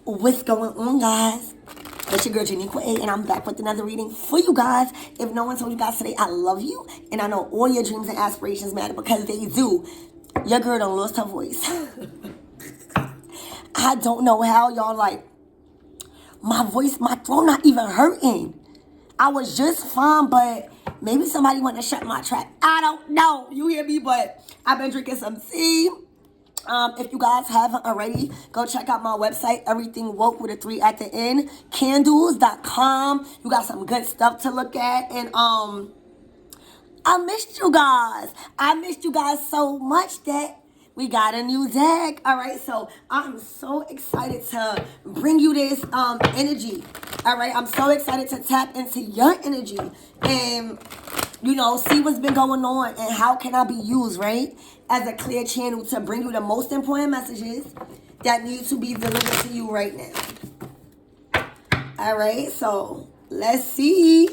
What's going on, guys? It's your girl Janiqua A, and I'm back with another reading for you guys. If no one told you guys today, I love you, and I know all your dreams and aspirations matter because they do. Your girl done lost her voice. I don't know how y'all my voice, my throat not even hurting. I was just fine, but maybe somebody want to shut my trap. I don't know. You hear me? But I've been drinking some tea. If you guys haven't already, go check out my website, Everything Woke with a 3 at the end, candles.com. You got some good stuff to look at. And I missed you guys. I missed you guys so much that we got a new deck. All right, so I'm so excited to bring you this energy. All right, I'm so excited to tap into your energy and, see what's been going on and how can I be used, right, as a clear channel to bring you the most important messages that need to be delivered to you right now. All right, so let's see.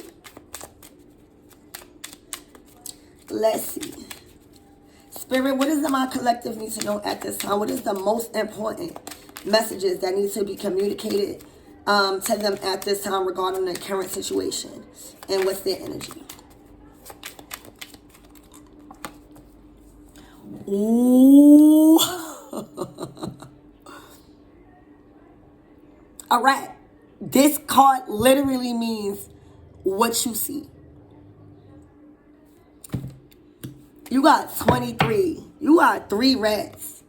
Let's see. Spirit, what does my collective need to know at this time? What is the most important messages that need to be communicated to them at this time regarding the current situation? And what's their energy? Ooh. All right. This card literally means what you see. You got 23. You got 3 rats.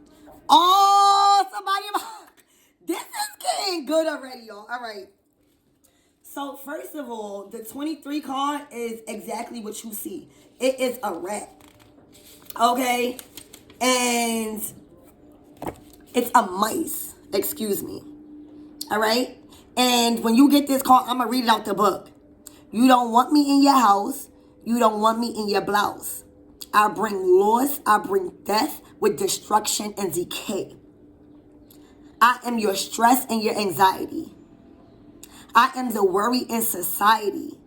Oh, somebody. This is getting good already, y'all. All right. So, first of all, the 23 card is exactly what you see. It is a rat. Okay? And it's a mice. Excuse me. All right? And when you get this card, I'm going to read it out the book. You don't want me in your house. You don't want me in your blouse. I bring loss, I bring death with destruction and decay. I am your stress and your anxiety. I am the worry in society.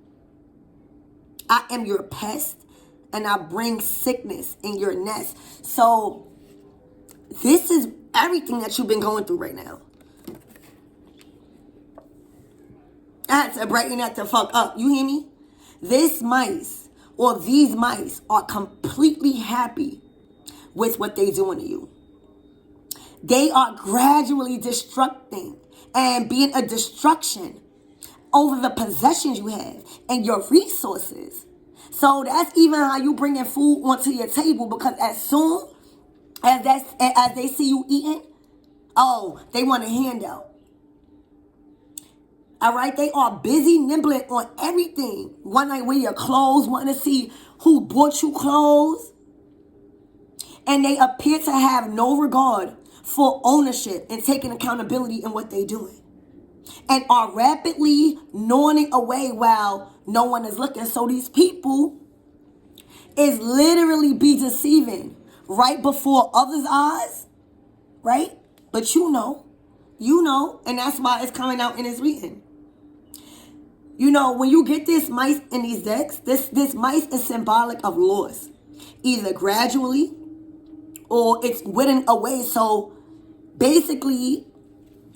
I am your pest, and I bring sickness in your nest. So, this is everything that you've been going through right now. I had to brighten that the fuck up. You hear me? This mice, or these mice, are completely happy with what they're doing to you. They are gradually destructing and being a destruction over the possessions you have and your resources. So that's even how you bringing food onto your table, because as soon as they see you eating, they want a handout. All right, they are busy nibbling on everything. One night wear your clothes, want to see who bought you clothes. And they appear to have no regard for ownership and taking accountability in what they're doing. And are rapidly gnawing away while no one is looking. So these people is literally be deceiving right before others' eyes, right? But you know, and that's why it's coming out in this reading. When you get this mice in these decks, this mice is symbolic of loss, either gradually or it's withered away. So basically,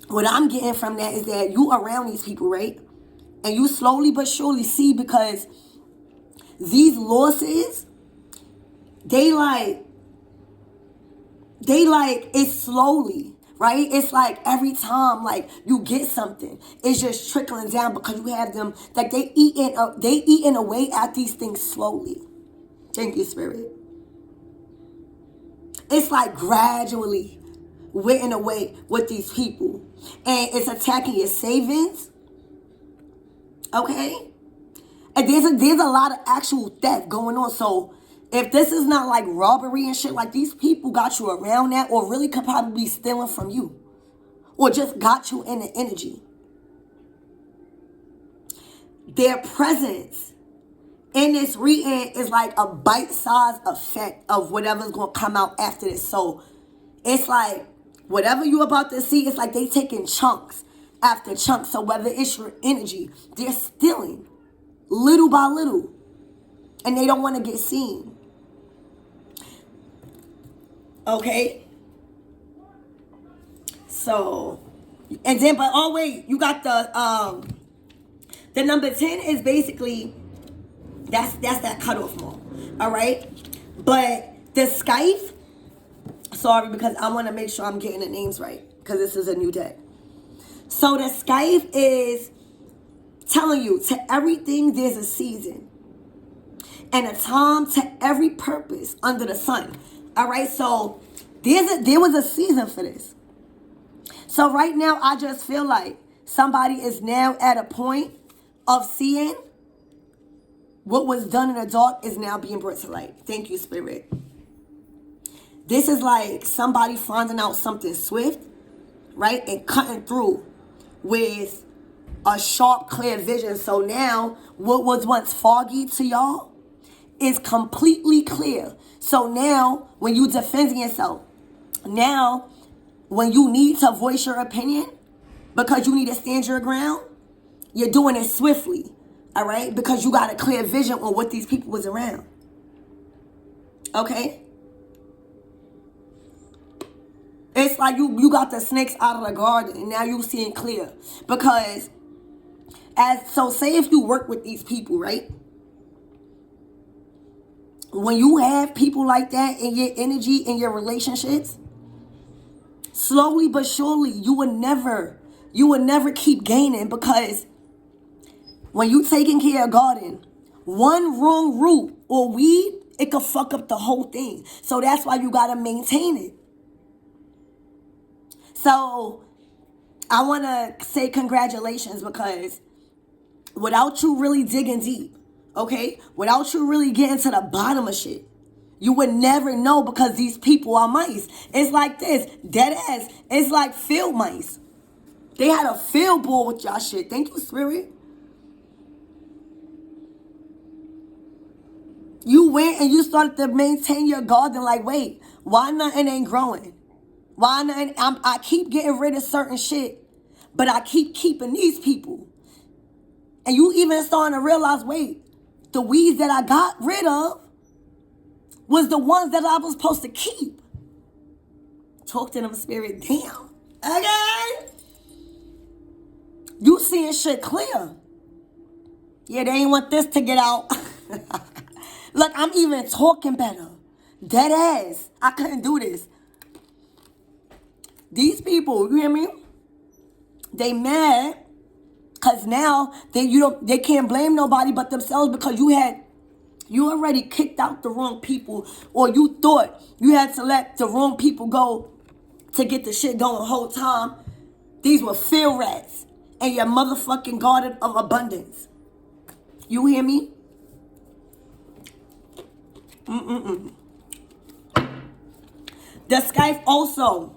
what I'm getting from that is that you around these people, right? And you slowly but surely see, because these losses, it's slowly. Right? It's like every time you get something, it's just trickling down because you have them, they eating away at these things slowly. Thank you, Spirit. It's like gradually whittling away with these people. And it's attacking your savings. Okay? And there's a lot of actual theft going on. So if this is not like robbery and shit, these people got you around that, or really could probably be stealing from you, or just got you in the energy. Their presence in this reading is like a bite-sized effect of whatever's going to come out after this. So it's like whatever you're about to see, it's like they taking chunks after chunks. So whether it's your energy, they're stealing little by little, and they don't want to get seen. Okay? So And then, but oh wait, you got the number 10 is basically, that's that cutoff mark. All right? But the Scythe, sorry, because I want to make sure I'm getting the names right, because this is a new deck. So the Scythe is telling you, to everything there's a season and a time to every purpose under the sun. All right, so there was a season for this. So right now, I just feel like somebody is now at a point of seeing what was done in the dark is now being brought to light. Thank you, Spirit. This is like somebody finding out something swift, right? And cutting through with a sharp, clear vision. So now, what was once foggy to y'all is completely clear. So now, when you defend yourself, now, when you need to voice your opinion because you need to stand your ground, you're doing it swiftly, all right? Because you got a clear vision on what these people was around, okay? It's like you got the snakes out of the garden and now you seeing clear. Because, so say if you work with these people, right? When you have people like that in your energy, in your relationships, slowly but surely, you would never keep gaining, because when you taking care of garden, one wrong root or weed, it could fuck up the whole thing. So that's why you gotta maintain it. So I wanna say congratulations, because without you really digging deep, okay, without you really getting to the bottom of shit, you would never know, because these people are mice. It's like this, dead ass. It's like field mice. They had a field ball with y'all shit. Thank you, Spirit. You went and you started to maintain your garden. Like, wait, why nothing ain't growing? Why nothing? I keep getting rid of certain shit, but I keep keeping these people. And you even starting to realize, wait, the weeds that I got rid of was the ones that I was supposed to keep. Talk to them, Spirit. Damn. Okay? You seeing shit clear. Yeah, they ain't want this to get out. Look, I'm even talking better. Dead ass. I couldn't do this. These people, you hear me? They mad because now they can't blame nobody but themselves, because you already kicked out the wrong people, or you thought you had to let the wrong people go to get the shit going the whole time. These were field rats and your motherfucking garden of abundance. You hear me? The Scythe also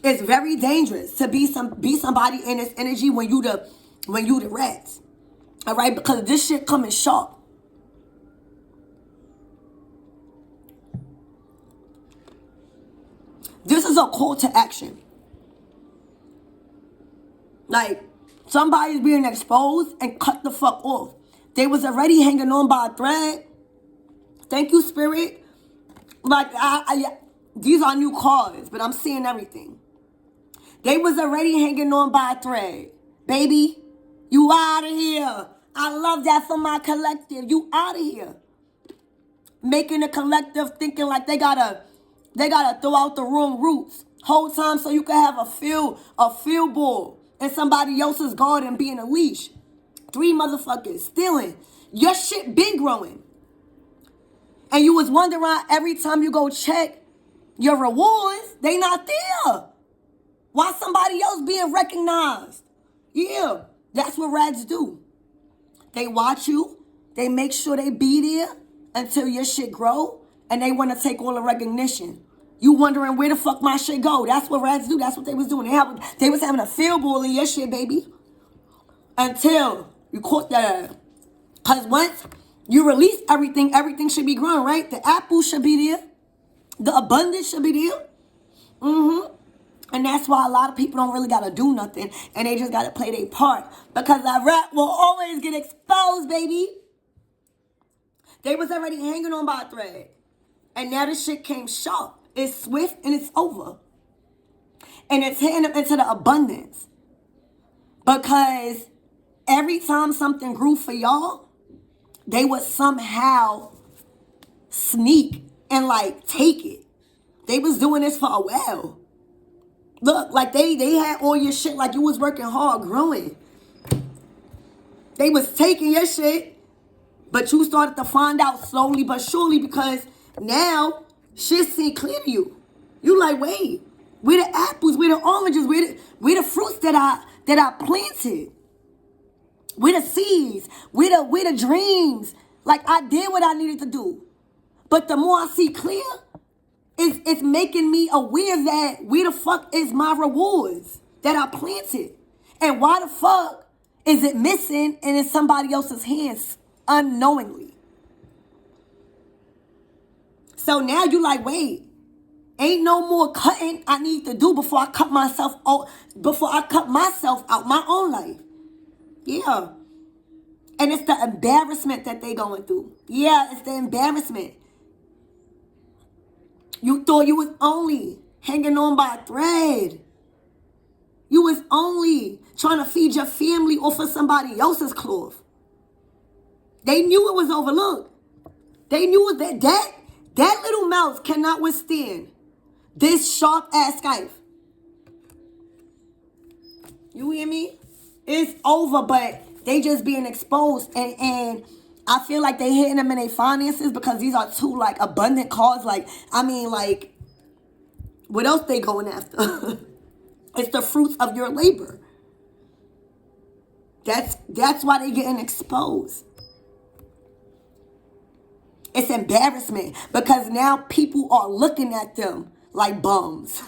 is very dangerous to be somebody in this energy when you the rats. All right, because this shit coming sharp. This is a call to action. Like, somebody's being exposed and cut the fuck off. They was already hanging on by a thread. Thank you, Spirit. Like, these are new cards, but I'm seeing everything. They was already hanging on by a thread. Baby, you out of here. I love that for my collective. You out of here. Making a collective thinking like they gotta throw out the wrong roots whole time so you can have a field ball in somebody else's garden being a leash. 3 motherfuckers stealing. Your shit been growing. And you was wondering every time you go check your rewards, they not there. Why somebody else being recognized? Yeah, that's what rats do. They watch you. They make sure they be there until your shit grow. And they want to take all the recognition. You wondering where the fuck my shit go. That's what rats do. That's what they was doing. They was having a field ball in your shit, baby. Until you caught that. Because once you release everything should be growing, right? The apple should be there. The abundance should be there. And that's why a lot of people don't really got to do nothing. And they just got to play their part. Because that rat will always get exposed, baby. They was already hanging on by a thread. And now this shit came sharp. It's swift and it's over. And it's hitting them into the abundance. Because every time something grew for y'all, they would somehow sneak and like take it. They was doing this for a while. Look, like they had all your shit like you was working hard growing. They was taking your shit, but you started to find out slowly but surely because now shit seemed clear to you. You like, wait, where the apples, where the oranges, where the fruits that I planted? Where the seeds, where the dreams? Like I did what I needed to do. But the more I see clear, it's making me aware that where the fuck is my rewards that I planted? And why the fuck is it missing and in somebody else's hands unknowingly? So now you like, wait, ain't no more cutting I need to do before I cut myself out, my own life. Yeah. And it's the embarrassment that they going through. Yeah, it's the embarrassment. You thought you was only hanging on by a thread. You was only trying to feed your family off of somebody else's cloth. They knew it was overlooked. They knew that little mouth cannot withstand this sharp ass knife. You hear me? It's over, but they just being exposed. And I feel like they hitting them in their finances because these are two like abundant cards. Like, I mean, like, what else they going after? It's the fruits of your labor. That's why they getting exposed. It's embarrassment because now people are looking at them like bums.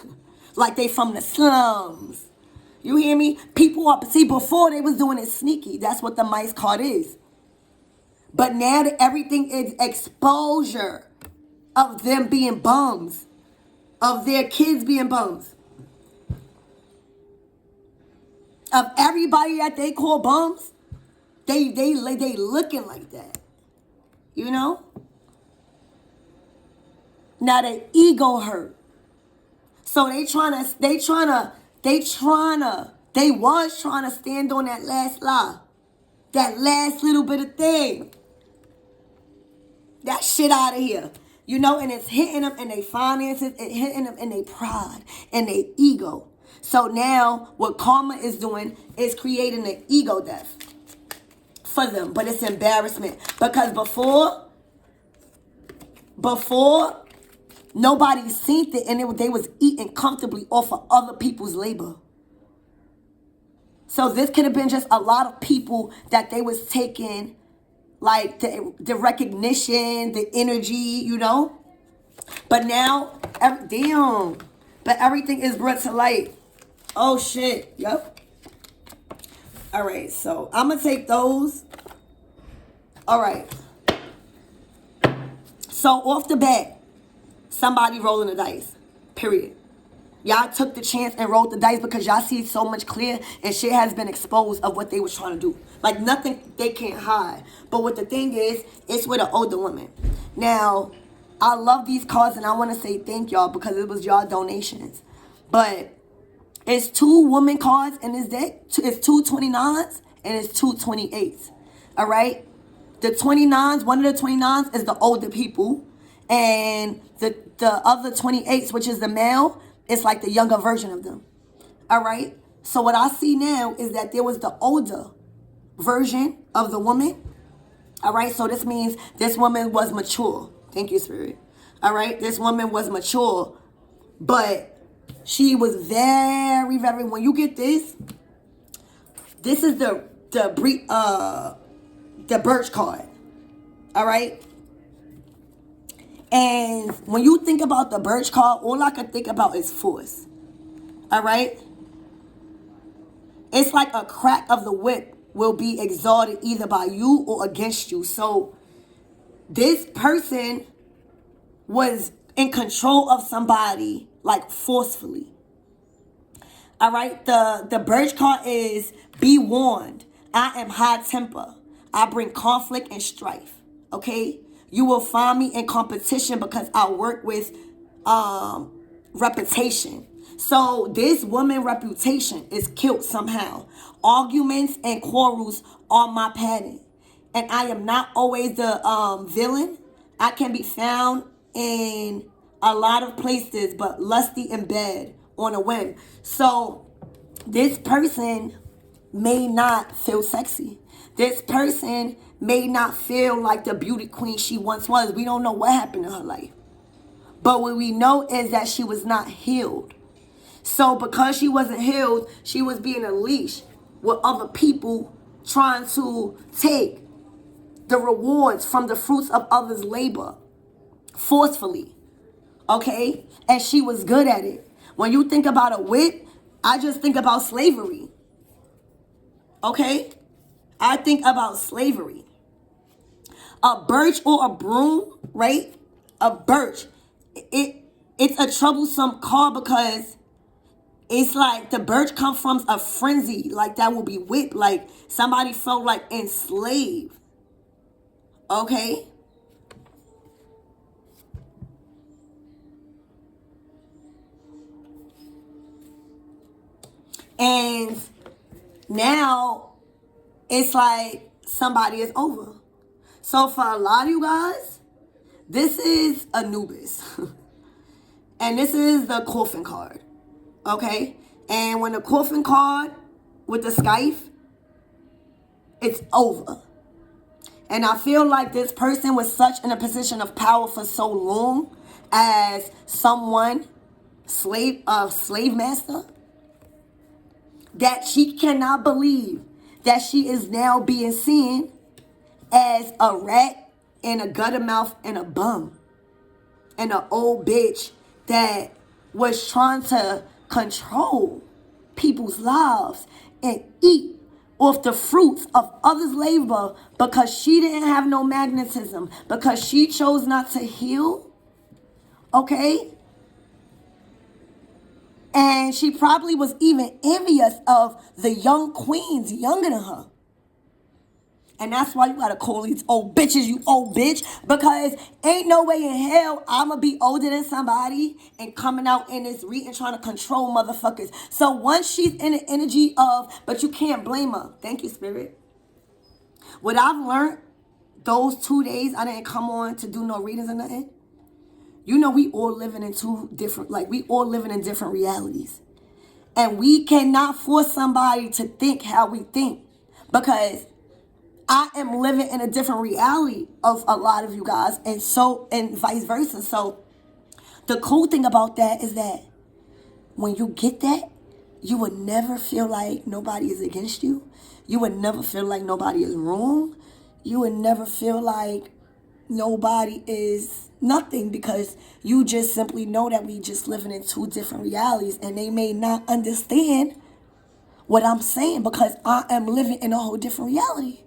Like they from the slums. You hear me? People are, see, before they was doing it sneaky. That's what the mice card is. But now that everything is exposure of them being bums. Of their kids being bums. Of everybody that they call bums. They looking like that. You know? Now their ego hurt. So they was trying to stand on that last lie. That last little bit of thing. That shit out of here. You know, and it's hitting them in their finances, it's hitting them in their pride and their ego. So now what karma is doing is creating an ego death for them. But it's embarrassment. Because before nobody seen it and they was eating comfortably off of other people's labor. So this could have been just a lot of people that they was taking, like the recognition, the energy, you know. But now, but everything is brought to light. Oh shit, yep. All right, so I'm gonna take those. All right. So off the bat, somebody rolling the dice, period. Y'all took the chance and rolled the dice because y'all see so much clear and shit has been exposed of what they was trying to do. Like nothing they can't hide. But what the thing is, it's with an older woman. Now, I love these cards and I want to say thank y'all because it was y'all donations. But it's 2 woman cards in this deck. It's 2 29s and it's 2 28s. All right? The 29s, one of the 29s is the older people. And the other 28s, which is the male, it's like the younger version of them. All right? So what I see now is that there was the older version of the woman. All right? So this means this woman was mature. Thank you, Spirit. All right? This woman was mature. But she was very, very, when you get this is the birch card. All right? And when you think about the birch card, all I can think about is force. All right? It's like a crack of the whip will be exalted either by you or against you. So this person was in control of somebody, like forcefully. All right? The birch card is be warned. I am high temper. I bring conflict and strife. Okay? You will find me in competition because I work with reputation. So this woman reputation is killed somehow. Arguments and quarrels are my pattern. And I am not always the villain. I can be found in a lot of places, but lusty in bed on a whim. So this person may not feel sexy. This person may not feel like the beauty queen she once was. We don't know what happened in her life. But what we know is that she was not healed. So because she wasn't healed, she was being unleashed with other people trying to take the rewards from the fruits of others' labor forcefully. Okay? And she was good at it. When you think about a whip, I just think about slavery. Okay? I think about slavery. A birch or a broom, right? A birch. It's a troublesome call because it's like the birch comes from a frenzy. Like that will be whipped. Like somebody felt like enslaved. Okay? And now it's like somebody is over. So for a lot of you guys, this is Anubis. And this is the coffin card. Okay? And when the coffin card with the scythe, it's over. And I feel like this person was such in a position of power for so long as someone, slave master, that she cannot believe that she is now being seen as a rat and a gutter mouth and a bum and an old bitch that was trying to control people's lives and eat off the fruits of others' labor because she didn't have no magnetism, because she chose not to heal. Okay? And she probably was even envious of the young queens younger than her. And that's why you gotta call these old bitches, you old bitch. Because ain't no way in hell I'ma be older than somebody and coming out in this reading trying to control motherfuckers. So once she's in the energy of, but you can't blame her. Thank you, Spirit. What I've learned those 2 days, I didn't come on to do no readings or nothing. You know, we all living in we all living in different realities. And we cannot force somebody to think how we think. Because I am living in a different reality of a lot of you guys, and vice versa. So the cool thing about that is that when you get that, you would never feel like nobody is against you. You would never feel like nobody is wrong. You would never feel like nobody is nothing, because you just simply know that we just living in two different realities, and they may not understand what I'm saying because I am living in a whole different reality.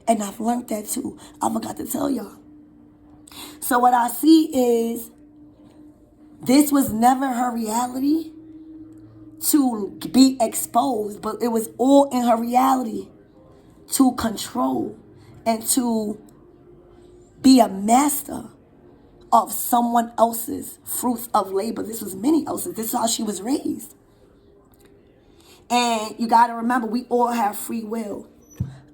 And I've learned that too. I forgot to tell y'all. So what I see is this was never her reality to be exposed, but it was all in her reality to control and to be a master of someone else's fruits of labor. This was many else's. This is how she was raised. And you got to remember, we all have free will.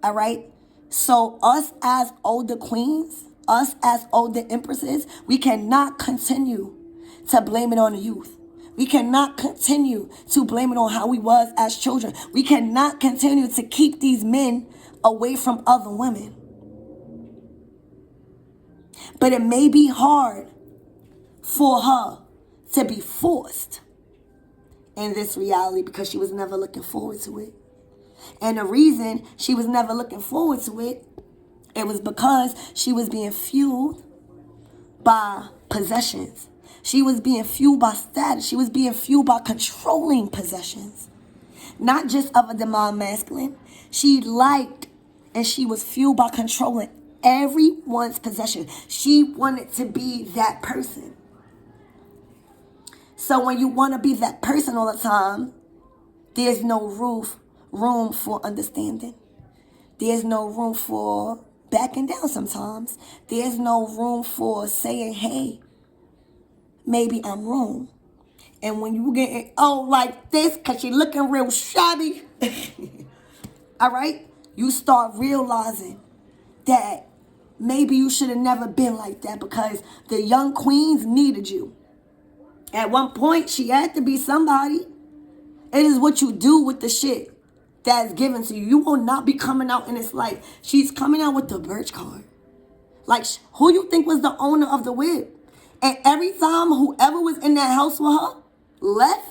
All right? So us as older queens, us as older empresses, we cannot continue to blame it on the youth. We cannot continue to blame it on how we was as children. We cannot continue to keep these men away from other women. But it may be hard for her to be forced in this reality because she was never looking forward to it. And the reason she was never looking forward to it, it was because she was being fueled by possessions. She was being fueled by status. She was being fueled by controlling possessions. Not just of a divine masculine. She liked and she was fueled by controlling everyone's possession. She wanted to be that person. So when you want to be that person all the time, there's no room for understanding. There's no room for backing down sometimes. There's no room for saying, hey, maybe I'm wrong. And when you get like this, because you're looking real shabby, all right, you start realizing that maybe you should have never been like that because the young queens needed you. At one point, she had to be somebody. It is what you do with the shit that's given to you. You will not be coming out in this light. She's coming out with the birch card. Like, who you think was the owner of the whip? And every time whoever was in that house with her left,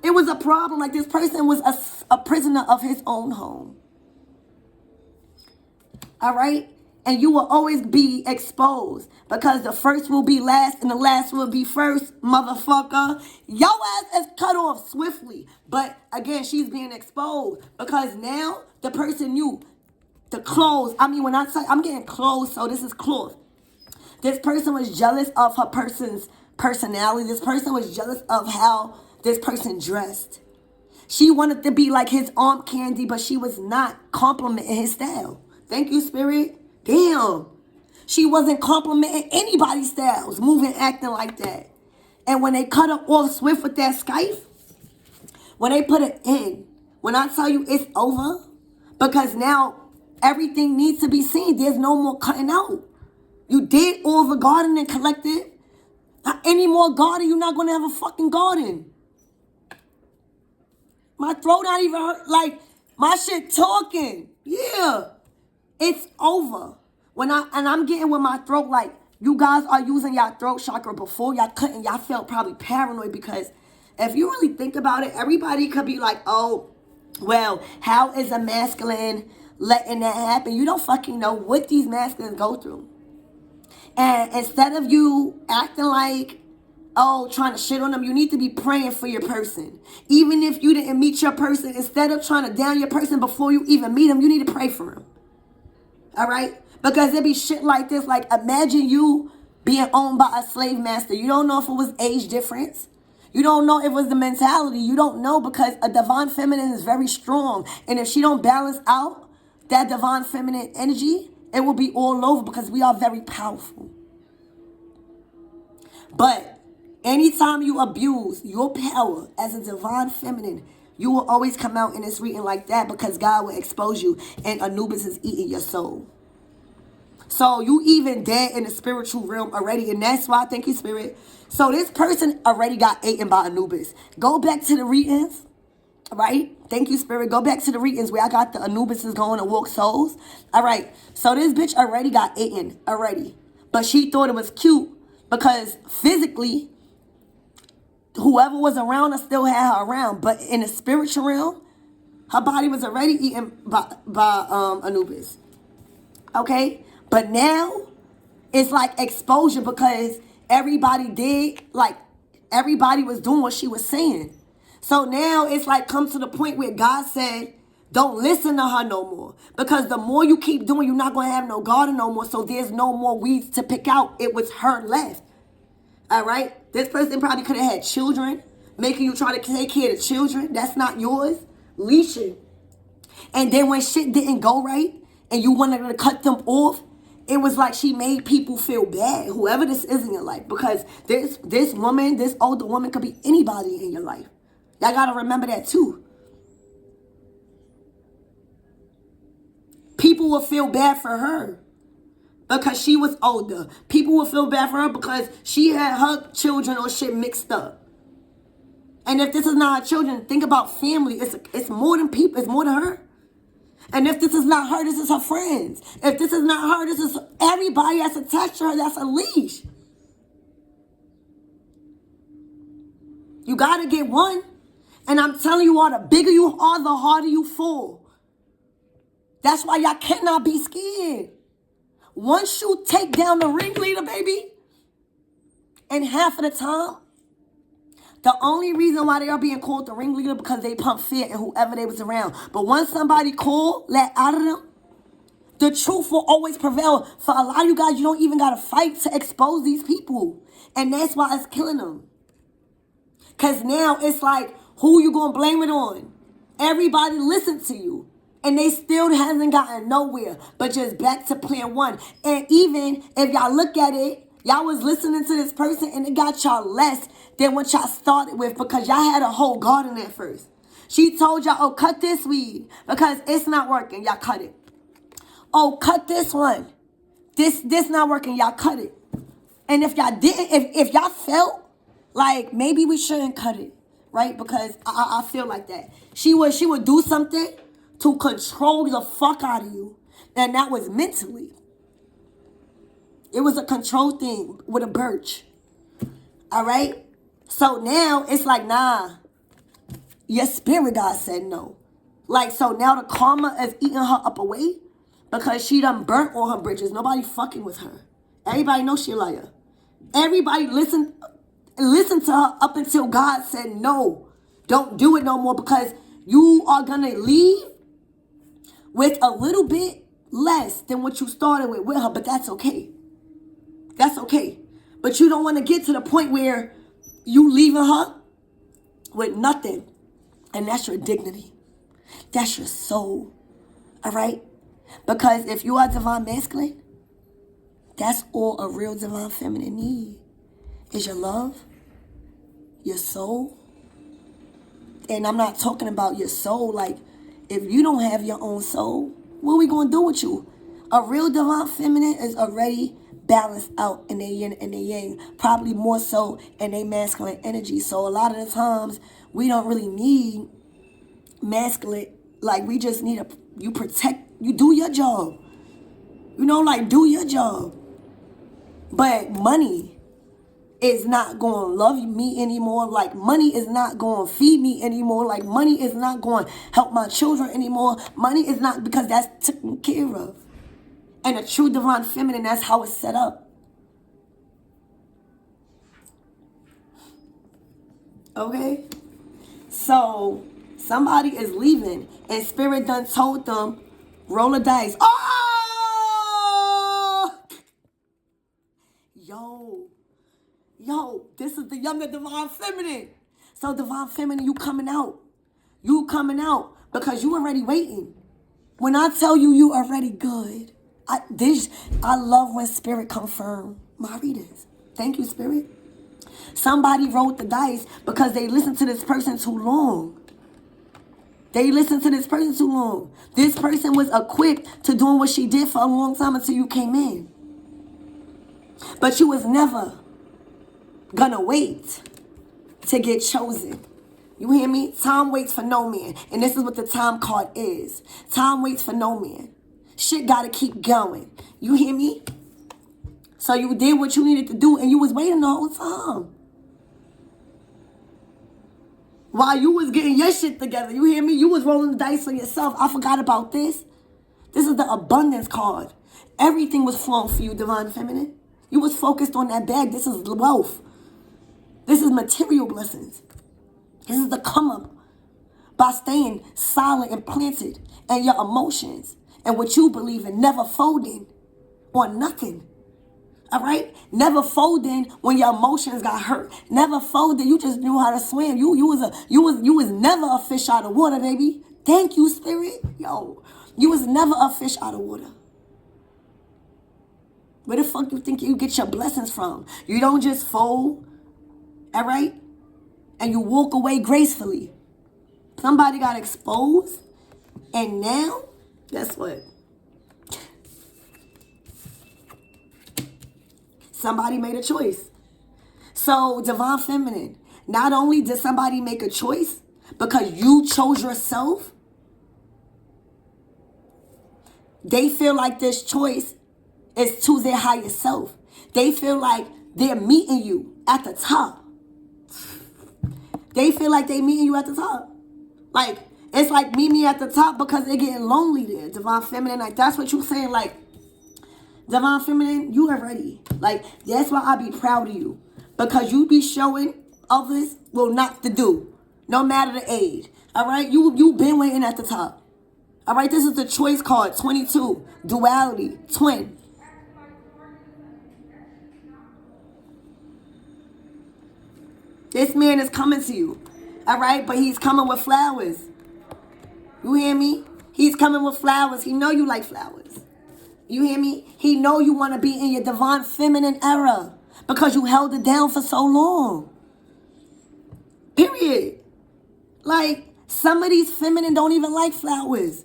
it was a problem. Like, this person was a prisoner of his own home. All right? And you will always be exposed because the first will be last and the last will be first, motherfucker. Your ass is cut off swiftly. But again, she's being exposed because now the person knew the clothes. I mean, when I say I'm getting clothes, so this is cloth. This person was jealous of her person's personality. This person was jealous of how this person dressed. She wanted to be like his Aunt Candy, but she was not complimenting his style. Thank you, Spirit. Damn. She wasn't complimenting anybody's styles, moving, acting like that. And when they cut her off swift with that Skype, when they put it in, when I tell you it's over, because now everything needs to be seen. There's no more cutting out. You did all the gardening collective. Not any more garden, you're not going to have a fucking garden. My throat not even hurt. Like, my shit talking. Yeah. It's over. I'm getting with my throat, like, you guys are using your throat chakra before y'all couldn't. Y'all felt probably paranoid because if you really think about it, everybody could be like, oh, well, how is a masculine letting that happen? You don't fucking know what these masculines go through. And instead of you acting like, oh, trying to shit on them, you need to be praying for your person. Even if you didn't meet your person, instead of trying to down your person before you even meet them, you need to pray for them. All right? Because there be shit like this. Like, imagine you being owned by a slave master. You don't know if it was age difference. You don't know if it was the mentality. You don't know because a divine feminine is very strong. And if she don't balance out that divine feminine energy, it will be all over because we are very powerful. But anytime you abuse your power as a divine feminine, you will always come out in this reading like that because God will expose you and Anubis is eating your soul. So you even dead in the spiritual realm already. And that's why, thank you, Spirit. So this person already got eaten by Anubis. Go back to the readings, right? Thank you, Spirit. Go back to the readings where I got the Anubis is going to walk souls. All right. So this bitch already got eaten already. But she thought it was cute because physically, whoever was around her still had her around. But in the spiritual realm, her body was already eaten by Anubis. Okay? But now, it's like exposure because everybody was doing what she was saying. So now it's like come to the point where God said, don't listen to her no more. Because the more you keep doing, you're not going to have no garden no more. So there's no more weeds to pick out. It was her left. All right? This person probably could have had children, making you try to take care of the children. That's not yours. Leashing. And then when shit didn't go right and you wanted to cut them off, it was like she made people feel bad, whoever this is in your life. Because this woman, this older woman could be anybody in your life. Y'all got to remember that too. People will feel bad for her because she was older. People will feel bad for her because she had her children or shit mixed up. And if this is not her children, think about family. It's more than people. It's more than her. And if this is not her, this is her friends. If this is not her, this is everybody that's attached to her. That's a leash. You got to get one. And I'm telling you all, the bigger you are, the harder you fall. That's why y'all cannot be scared. Once you take down the ringleader, baby, and half of the time, the only reason why they are being called the ringleader because they pump fear in whoever they was around. But once somebody let out of them, the truth will always prevail. For a lot of you guys, you don't even got to fight to expose these people. And that's why it's killing them. Because now it's like, who you going to blame it on? Everybody listened to you. And they still hasn't gotten nowhere. But just back to plan one. And even if y'all look at it, Y'all was listening to this person and it got y'all less than what y'all started with because y'all had a whole garden at first. She told y'all, oh, cut this weed because it's not working. Y'all cut it. Oh, cut this one. This not working. Y'all cut it. And if y'all didn't, if y'all felt like maybe we shouldn't cut it, right? Because I feel like that. She would do something to control the fuck out of you. And that was mentally. It was a control thing with a birch. All right? So now it's like, nah. Your spirit God said no. Like, so now the karma is eating her up away because she done burnt all her bridges. Nobody fucking with her. Everybody knows she a liar. Everybody listen to her up until God said no. Don't do it no more because you are going to leave with a little bit less than what you started with her. But that's okay. That's okay. But you don't want to get to the point where you leaving her with nothing. And that's your dignity. That's your soul. All right? Because if you are divine masculine, that's all a real divine feminine need. Is your love, your soul. And I'm not talking about your soul. Like, if you don't have your own soul, what are we going to do with you? A real divine feminine is already balanced out in their yin and their yang. Probably more so in their masculine energy. So a lot of the times, we don't really need masculine. Like, we just need you protect, you do your job. You know, like, do your job. But money is not going to love me anymore. Like, money is not going to feed me anymore. Like, money is not going to help my children anymore. Money is not, because that's taken care of. And a true divine feminine, that's how it's set up. Okay? So, somebody is leaving, and Spirit done told them, roll the dice. Oh! Yo, this is the younger divine feminine. So divine feminine, you coming out. You coming out because you already waiting. When I tell you you already good, I love when Spirit confirm my readings. Thank you, Spirit. Somebody rolled the dice because they listened to this person too long. They listened to this person too long. This person was equipped to doing what she did for a long time until you came in. But you was never gonna wait to get chosen. You hear me? Time waits for no man. And this is what the time card is. Time waits for no man. Shit gotta keep going. You hear me? So you did what you needed to do and you was waiting the whole time. While you was getting your shit together. You hear me? You was rolling the dice for yourself. I forgot about this. This is the abundance card. Everything was flowing for you, divine feminine. You was focused on that bag. This is wealth. This is material blessings. This is the come up by staying solid and planted in your emotions and what you believe in, never folding on nothing. All right? Never folding when your emotions got hurt. Never folding. You just knew how to swim. You was never a fish out of water, baby. Thank you, Spirit. Yo, you was never a fish out of water. Where the fuck you think you get your blessings from? You don't just fold. All right? And you walk away gracefully. Somebody got exposed. And now, guess what? Somebody made a choice. So, divine feminine, not only did somebody make a choice because you chose yourself, they feel like this choice is to their higher self. They feel like they're meeting you at the top. They feel like they meeting you at the top. Like, it's like meet me at the top because they're getting lonely there. Divine feminine, like, that's what you're saying. Like, divine feminine, you are ready. Like, that's why I be proud of you. Because you be showing others will not to do. No matter the age. All right? You been waiting at the top. All right? This is the choice card, 22. Duality, twin. This man is coming to you. All right? But he's coming with flowers. You hear me? He's coming with flowers. He know you like flowers. You hear me? He know you want to be in your divine feminine era. because you held it down for so long. Period. Like, some of these feminine don't even like flowers.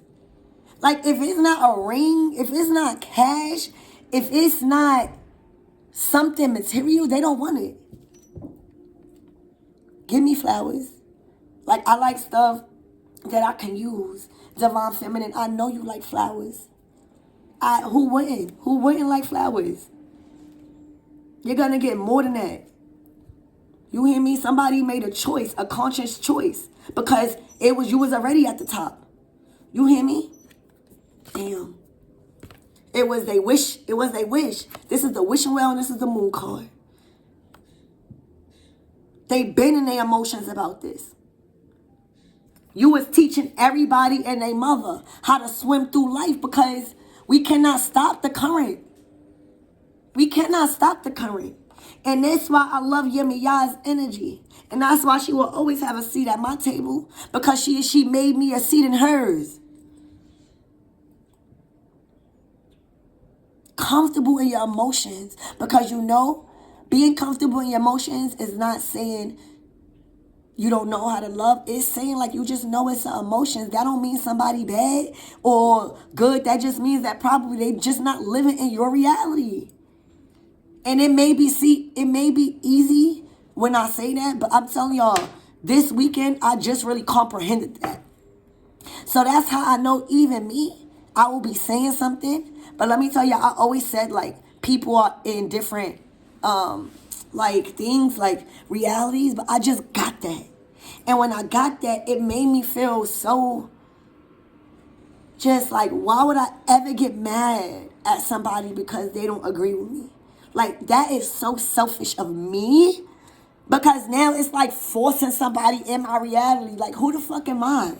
Like, if it's not a ring, if it's not cash, if it's not something material, they don't want it. Give me flowers. Like, I like stuff that I can use. Divine Feminine, I know you like flowers. Who wouldn't? Who wouldn't like flowers? You're going to get more than that. You hear me? Somebody made a choice, a conscious choice, because you was already at the top. You hear me? Damn. It was they wish. It was they wish. This is the wishing well and this is the moon card. They been in their emotions about this. You was teaching everybody and their mother how to swim through life because we cannot stop the current. We cannot stop the current. And that's why I love Yemiya's energy. And that's why she will always have a seat at my table, because she made me a seat in hers. Comfortable in your emotions, because you know being comfortable in your emotions is not saying you don't know how to love. It's saying like you just know it's emotions. That don't mean somebody bad or good. That just means that probably they just not living in your reality. And it may be easy when I say that, but I'm telling y'all, this weekend I just really comprehended that. So that's how I know even me, I will be saying something. But let me tell you, I always said like people are in different like things, like realities, but I just got that. And when I got that, it made me feel so just like, why would I ever get mad at somebody because they don't agree with me? Like, that is so selfish of me, because now it's like forcing somebody in my reality. Like, who the fuck am I?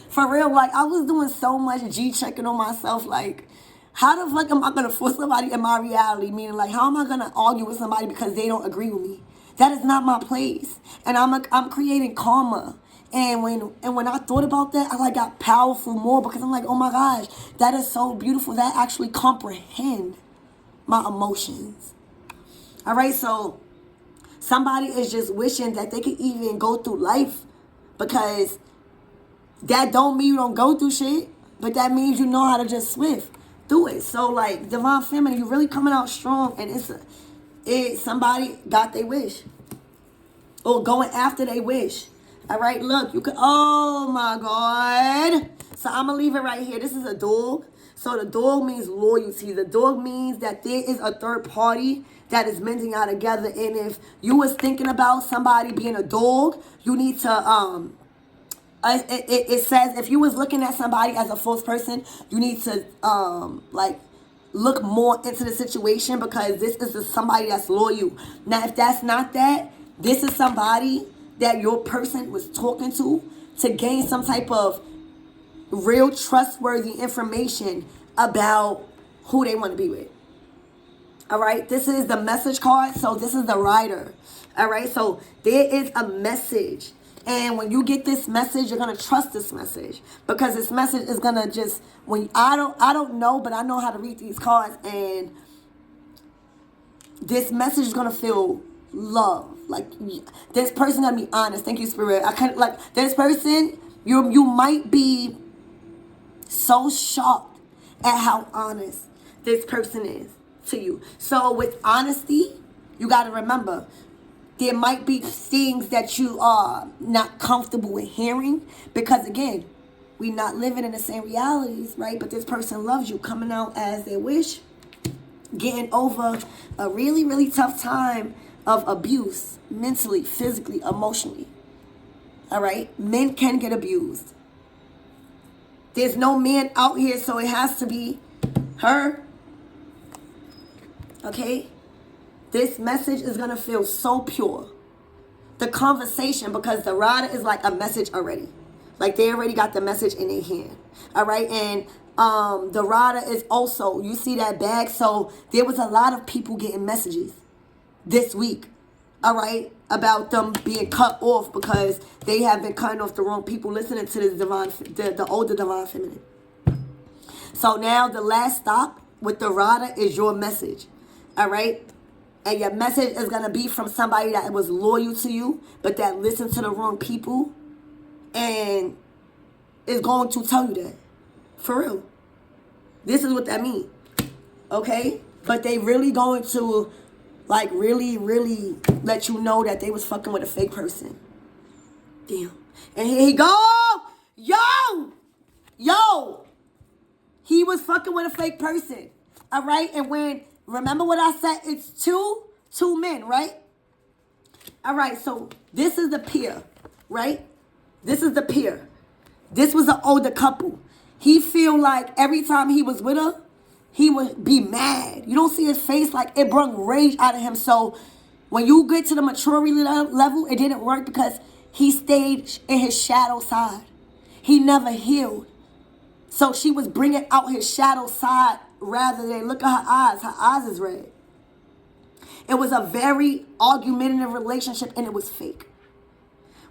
For real, like, I was doing so much G-checking on myself, like, how the fuck am I going to force somebody in my reality? Meaning, like, how am I going to argue with somebody because they don't agree with me? That is not my place. And I'm creating karma. And when I thought about that, I like got powerful more, because I'm like, oh my gosh, that is so beautiful. That actually comprehend my emotions. All right, so somebody is just wishing that they could even go through life, because that don't mean you don't go through shit, but that means you know how to just swim through it. So like Divine Feminine, you're really coming out strong, and somebody got their wish or going after their wish. All right, look, you could, oh my God. So I'm gonna leave it right here. This is a dog. So the dog means loyalty. The dog means that there is a third party that is mending out together. And if you was thinking about somebody being a dog, you need to, it says if you was looking at somebody as a false person, you need to, like, look more into the situation, because this is somebody that's loyal. Now, if that's not that, this is somebody that your person was talking to gain some type of real trustworthy information about who they want to be with. All right, this is the message card, so this is the rider. All right, so there is a message, and when you get this message, you're gonna trust this message, because this message is gonna just, when I don't know, but I know how to read these cards, and this message is gonna feel love. Like, this person gonna be honest. Thank you, Spirit. I kind of like this person. You might be so shocked at how honest this person is to you. So with honesty, you got to remember, there might be things that you are not comfortable with hearing, because again, we're not living in the same realities, right? But this person loves you, coming out as they wish, getting over a really, really tough time of abuse, mentally, physically, emotionally. All right? Men can get abused. There's no man out here, so it has to be her. Okay? This message is going to feel so pure. The conversation, because the rider is like a message already. Like, they already got the message in their hand. All right? And the rider is also, you see that bag? So there was a lot of people getting messages this week, all right, about them being cut off because they have been cutting off the wrong people listening to the older Divine Feminine. So now the last stop with the rider is your message, all right? and your message is going to be from somebody that was loyal to you, but that listened to the wrong people, and is going to tell you that. For real. This is what that means. Okay? But they really going to, like, really, really let you know that they was fucking with a fake person. Damn. And here he go. Yo. He was fucking with a fake person. All right? And remember what I said? It's two men, right? All right, so this is the peer, right? This is the peer. This was an older couple. He feel like every time he was with her, he would be mad. You don't see his face, like it brought rage out of him. So when you get to the maturity level, it didn't work because he stayed in his shadow side. He never healed. So she was bringing out his shadow side rather than look at her eyes. Her eyes is red. It was a very argumentative relationship, and it was fake.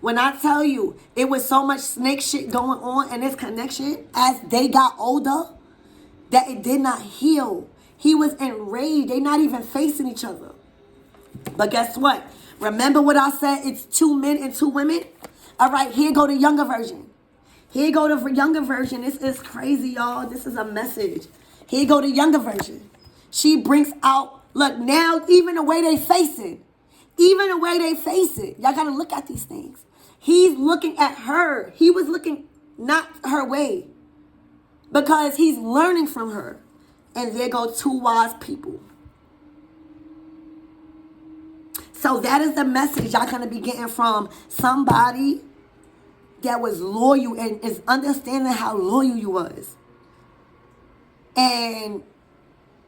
When I tell you, it was so much snake shit going on in this connection as they got older that it did not heal. He was enraged. They not even facing each other. But guess what? Remember what I said? It's 2 men and 2 women? All right, here go the younger version. Here go the younger version. This is crazy, y'all. This is a message. Here go the younger version. She brings out, look, now even the way they face it. Even the way they face it. Y'all got to look at these things. He's looking at her. He was looking not her way. Because he's learning from her. And there go 2 wise people. So that is the message y'all going to be getting from somebody that was loyal and is understanding how loyal you was. And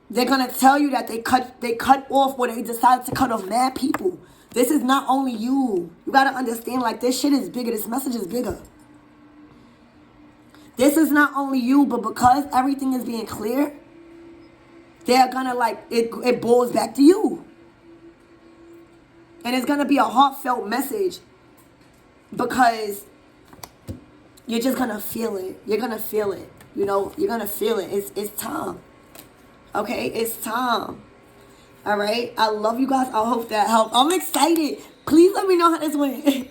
they're going to tell you that they cut off, or they decided to cut off mad people. This is not only you. You got to understand, like, this shit is bigger. This message is bigger. This is not only you, but because everything is being clear, they're going to, like, it boils back to you. And it's going to be a heartfelt message because you're just going to feel it. You're going to feel it. You know, you're going to feel it. It's time. Okay? It's time. All right? I love you guys. I hope that helped. I'm excited. Please let me know how this went.